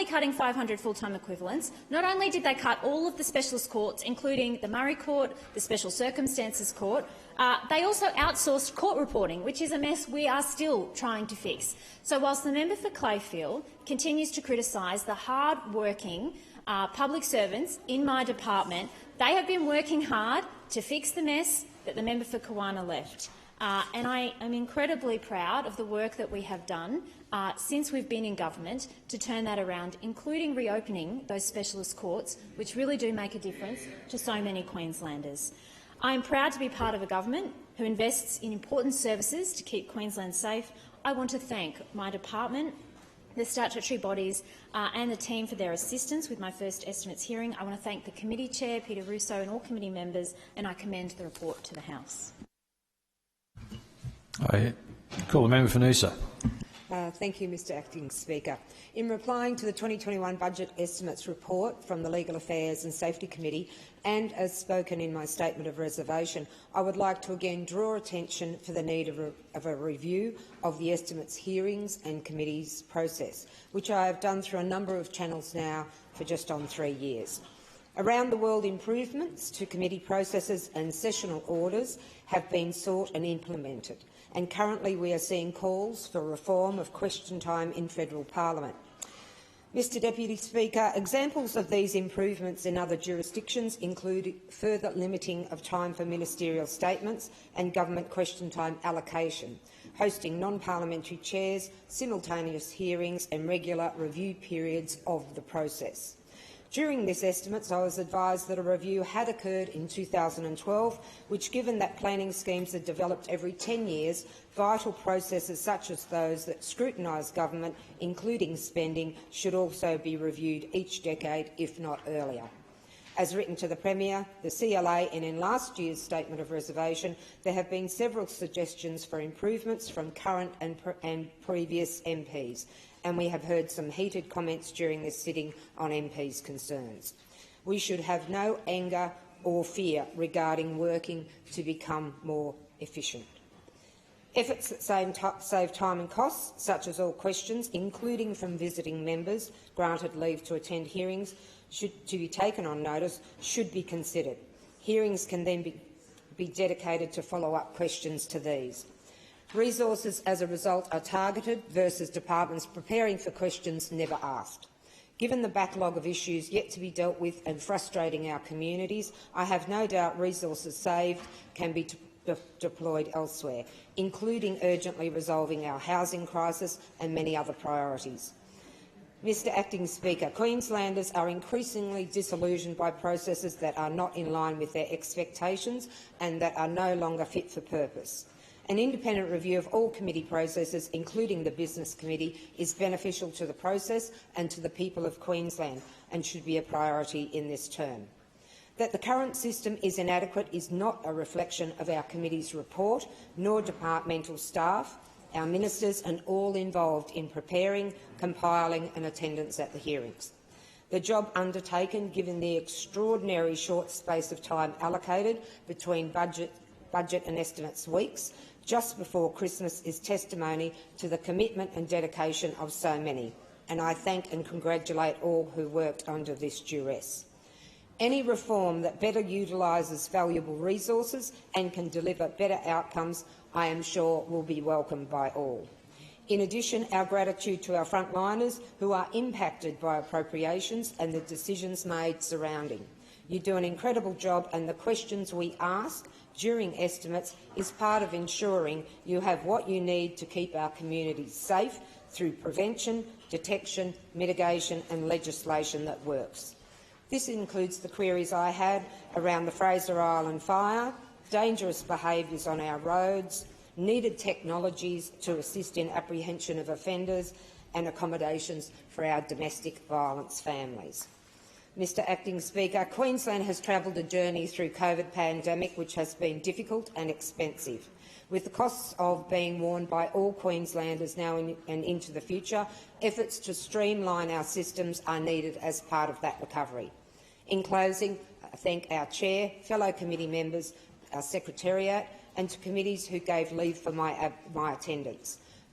only cutting 500 full-time equivalents, not only did they cut all of the specialist courts, including the Murray Court, the Special Circumstances Court, they also outsourced court reporting, which is a mess we are still trying to fix. So whilst the member for Clayfield continues to criticise the hard-working public servants in my department, they have been working hard to fix the mess that the member for Kawana left. And I am incredibly proud of the work that we have done since we've been in government to turn that around, including reopening those specialist courts, which really do make a difference to so many Queenslanders. I am proud to be part of a government who invests in important services to keep Queensland safe. I want to thank my department, the statutory bodies and the team for their assistance with my first estimates hearing. I want to thank the committee chair, Peter Russo, and all committee members, and I commend the report to the House. I call the member for Noosa. Thank you, Mr Acting Speaker. In replying to the 2021 Budget Estimates report from the Legal Affairs and Safety Committee, and as spoken in my statement of reservation, I would like to again draw attention for the need of a review of the estimates hearings and committees process, which I have done through a number of channels now for just on 3 years. Around the world, improvements to committee processes and sessional orders have been sought and implemented, and currently we are seeing calls for reform of question time in federal parliament. Mr Deputy Speaker, examples of these improvements in other jurisdictions include further limiting of time for ministerial statements and government question time allocation, hosting non-parliamentary chairs, simultaneous hearings and regular review periods of the process. During this estimates, I was advised that a review had occurred in 2012, which, given that planning schemes are developed every 10 years, vital processes such as those that scrutinise government, including spending, should also be reviewed each decade, if not earlier. As written to the Premier, the CLA, and in last year's statement of reservation, there have been several suggestions for improvements from current and previous MPs, and we have heard some heated comments during this sitting on MPs' concerns. We should have no anger or fear regarding working to become more efficient. Efforts that save time and costs, such as all questions, including from visiting members granted leave to attend hearings, to be taken on notice, should be considered. Hearings can then be dedicated to follow-up questions to these. Resources, as a result, are targeted versus departments preparing for questions never asked. Given the backlog of issues yet to be dealt with and frustrating our communities, I have no doubt resources saved can be deployed elsewhere, including urgently resolving our housing crisis and many other priorities. Mr Acting Speaker, Queenslanders are increasingly disillusioned by processes that are not in line with their expectations and that are no longer fit for purpose. An independent review of all committee processes, including the Business Committee, is beneficial to the process and to the people of Queensland and should be a priority in this term. That the current system is inadequate is not a reflection of our committee's report, nor departmental staff, our ministers and all involved in preparing, compiling and attendance at the hearings. The job undertaken, given the extraordinary short space of time allocated between budget and estimates weeks, just before Christmas, is testimony to the commitment and dedication of so many, and I thank and congratulate all who worked under this duress. Any reform that better utilises valuable resources and can deliver better outcomes, I am sure, will be welcomed by all. In addition, our gratitude to our frontliners who are impacted by appropriations and the decisions made surrounding. You do an incredible job, and the questions we ask during estimates is part of ensuring you have what you need to keep our communities safe through prevention, detection, mitigation and legislation that works. This includes the queries I had around the Fraser Island fire, dangerous behaviours on our roads, needed technologies to assist in apprehension of offenders and accommodations for our domestic violence families. Mr Acting Speaker, Queensland has travelled a journey through COVID pandemic which has been difficult and expensive. With the costs of being borne by all Queenslanders now and into the future, efforts to streamline our systems are needed as part of that recovery. In closing, I thank our Chair, fellow committee members, our Secretariat and to committees who gave leave for my attendance.